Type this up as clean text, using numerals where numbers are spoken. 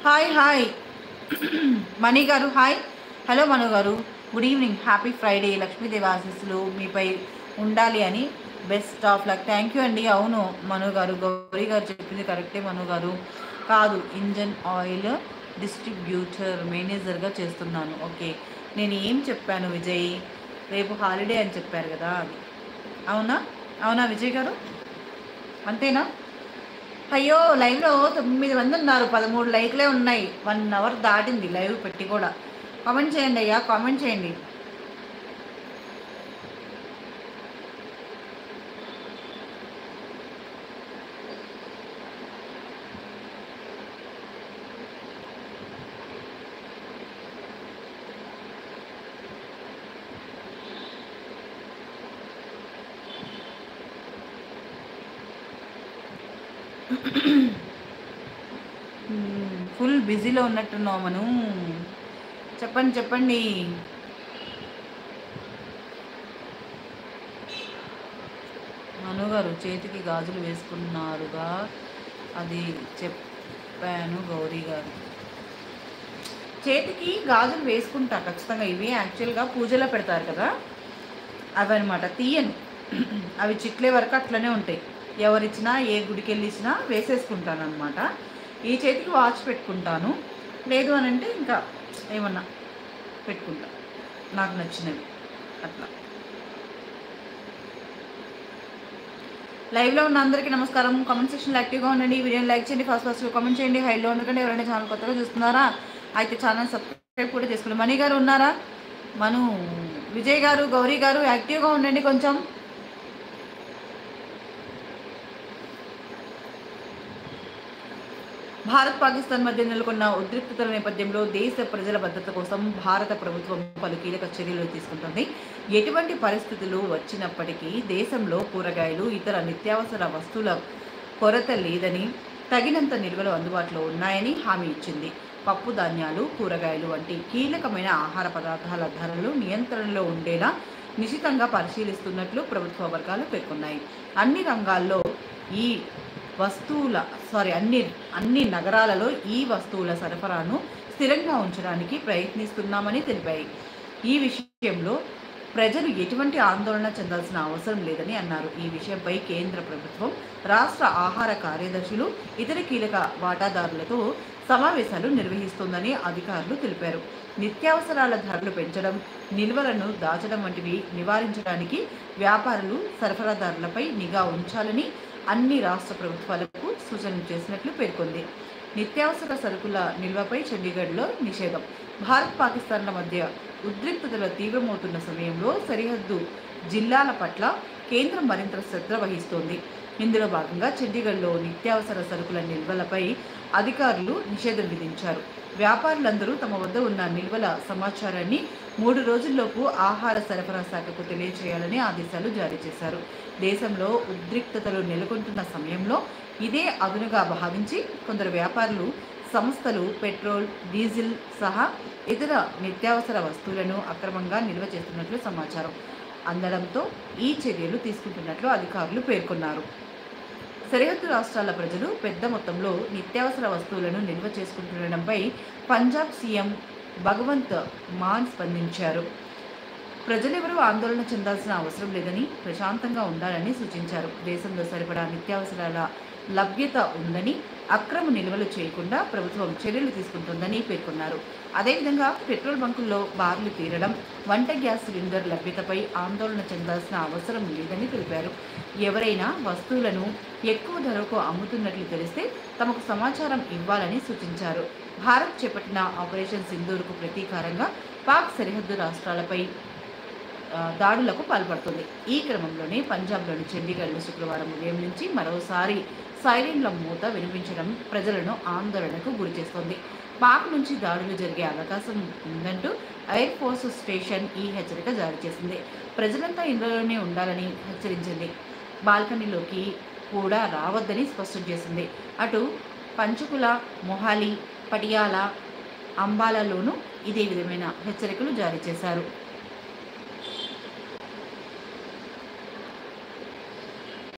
Hi hi మణి గారు hi. Hello మను గారు, good evening, happy Friday. Lakshmidevi ఆశీస్సులు మీపై ఉండాలి అని best of luck. Thank you అండి. అవును మను గారు, గౌరీ గారు చెప్పింది కరెక్టే. మను గారు కాదు, ఇంజన్ ఆయిల్ డిస్ట్రిబ్యూటర్ మేనేజర్గా చేస్తున్నాను. ఓకే, నేను ఏం చెప్పాను విజయ్, రేపు హాలిడే అని చెప్పారు కదా, అది అవునా? అవునా విజయ్ గారు, అంతేనా? అయ్యో, లైవ్లో 9 మంది ఉన్నారు, 13 లైక్లే ఉన్నాయి. 1 అవర్ దాటింది లైవ్ పెట్టి కూడా. కామెంట్ చేయండి అయ్యా, కామెంట్ చేయండి. ఫుల్ బిజీలో ఉన్నట్టున్నావు మను. చెప్పండి చెప్పండి. మను గారు చేతికి గాజులు వేసుకున్నారుగా, అది చెప్పాను గౌరీ గారు. చేతికి గాజులు వేసుకుంటా ఖచ్చితంగా. ఇవి యాక్చువల్గా పూజలో పెడతారు కదా, అవి అనమాట. తీయను, అవి చిట్లే వరకు అట్లనే ఉంటాయి. ఎవరిచ్చినా ఏ గుడికి వెళ్ళి ఇచ్చినా వేసేసుకుంటాను అనమాట. ఈ చేతికి వాచ్ పెట్టుకుంటాను, లేదు అని అంటే ఇంకా ఏమన్నా పెట్టుకుంటా నాకు నచ్చినవి అట్లా. లైవ్లో ఉన్న అందరికీ నమస్కారం. కామెంట్ సెక్షన్లో యాక్టివ్గా ఉండండి. వీడియోని లైక్ చేయండి, ఫస్ట్ కామెంట్ చేయండి. హైలో ఉండకండి. ఎవరైనా ఛానల్ కొత్తగా చూస్తున్నారా అయితే ఛానల్ సబ్స్క్రైబ్ కూడా చేసుకోండి. మణి గారు ఉన్నారా? మను, విజయ్ గారు, గౌరీ గారు యాక్టివ్గా ఉండండి కొంచెం. భారత్ పాకిస్తాన్ మధ్య నెలకొన్న ఉద్రిక్తతల నేపథ్యంలో దేశ ప్రజల భద్రత కోసం భారత ప్రభుత్వం పలు కీలక చర్యలు తీసుకుంటుంది. ఎటువంటి పరిస్థితులు వచ్చినప్పటికీ దేశంలో కూరగాయలు, ఇతర నిత్యావసర వస్తువుల కొరత లేదని, తగినంత నిల్వలు అందుబాటులో ఉన్నాయని హామీ ఇచ్చింది. పప్పు ధాన్యాలు, కూరగాయలు వంటి కీలకమైన ఆహార పదార్థాల ధరలు నియంత్రణలో ఉండేలా నిశితంగా పరిశీలిస్తున్నట్లు ప్రభుత్వ వర్గాలు పేర్కొన్నాయి. అన్ని రంగాల్లో ఈ అన్ని నగరాలలో ఈ వస్తువుల సరఫరాను స్థిరంగా ఉంచడానికి ప్రయత్నిస్తున్నామని తెలిపాయి. ఈ విషయంలో ప్రజలు ఎటువంటి ఆందోళన చెందాల్సిన అవసరం లేదని అన్నారు. ఈ విషయంపై కేంద్ర ప్రభుత్వం, రాష్ట్ర ఆహార కార్యదర్శులు, ఇతర కీలక వాటాదారులతో సమావేశాలు నిర్వహిస్తోందని అధికారులు తెలిపారు. నిత్యావసరాల ధరలు పెంచడం, నిల్వలను దాచడం వంటివి నివారించడానికి వ్యాపారులు, సరఫరాదారులపై నిఘా ఉంచాలని అన్ని రాష్ట్ర ప్రభుత్వాలకు సూచనలు చేసినట్లు పేర్కొంది. నిత్యావసర సరుకుల నిల్వపై చండీగఢ్లో నిషేధం. భారత్ పాకిస్తాన్ల మధ్య ఉద్రిక్తతలు తీవ్రమవుతున్న సమయంలో సరిహద్దు జిల్లాల పట్ల కేంద్రం మరింత శ్రద్ధ వహిస్తోంది. ఇందులో భాగంగా చండీగఢ్లో నిత్యావసర సరుకుల నిల్వలపై అధికారులు నిషేధం విధించారు. వ్యాపారులందరూ తమ వద్ద ఉన్న నిల్వల సమాచారాన్ని 3 రోజుల్లోపు ఆహార సరఫరా శాఖకు తెలియజేయాలని ఆదేశాలు జారీ చేశారు. దేశంలో ఉద్రిక్తతలు నెలకొంటున్న సమయంలో ఇదే అదునుగా భావించి కొందరు వ్యాపారులు, సంస్థలు పెట్రోల్, డీజిల్ సహా ఇతర నిత్యావసర వస్తువులను అక్రమంగా నిల్వ చేస్తున్నట్లు సమాచారం అందడంతో ఈ చర్యలు తీసుకుంటున్నట్లు అధికారులు పేర్కొన్నారు. సరిహద్దు రాష్ట్రాల ప్రజలు పెద్ద మొత్తంలో నిత్యావసర వస్తువులను నిల్వ చేసుకుంటుండడంపై పంజాబ్ సీఎం భగవంత్ మాన్ స్పందించారు. ప్రజలెవరూ ఆందోళన చెందాల్సిన అవసరం లేదని, ప్రశాంతంగా ఉండాలని సూచించారు. దేశంలో సరిపడా నిత్యావసరాల లభ్యత ఉందని, అక్రమ నిల్వలు చేయకుండా ప్రభుత్వం చర్యలు తీసుకుంటుందని పేర్కొన్నారు. అదేవిధంగా పెట్రోల్ బంకుల్లో బార్లు తీరడం, వంట గ్యాస్ సిలిండర్ లభ్యతపై ఆందోళన చెందాల్సిన అవసరం లేదని తెలిపారు. ఎవరైనా వస్తువులను ఎక్కువ ధరకు అమ్ముతున్నట్లు తెలిస్తే తమకు సమాచారం ఇవ్వాలని సూచించారు. భారత్ చేపట్టిన ఆపరేషన్ సింధూర్కు ప్రతీకారంగా పాక్ సరిహద్దు రాష్ట్రాలపై దాడులకు పాల్పడుతుంది. ఈ క్రమంలోనే పంజాబ్లోని చండీగఢ్లో శుక్రవారం ఉదయం నుంచి మరోసారి సైరన్ల మూత వినిపించడం ప్రజలను ఆందోళనకు గురిచేస్తోంది. పాక్ నుంచి దాడులు జరిగే అవకాశం ఉందంటూ ఎయిర్ ఫోర్స్ స్టేషన్ ఈ హెచ్చరిక జారీ చేసింది. ప్రజలంతా ఇంట్లోనే ఉండాలని హెచ్చరించింది. బాల్కనీలోకి కూడా రావద్దని స్పష్టం చేసింది. అటు పంచకుల, మొహాలి, పటియాలా, అంబాలాలోనూ ఇదే విధమైన హెచ్చరికలు జారీ చేశారు.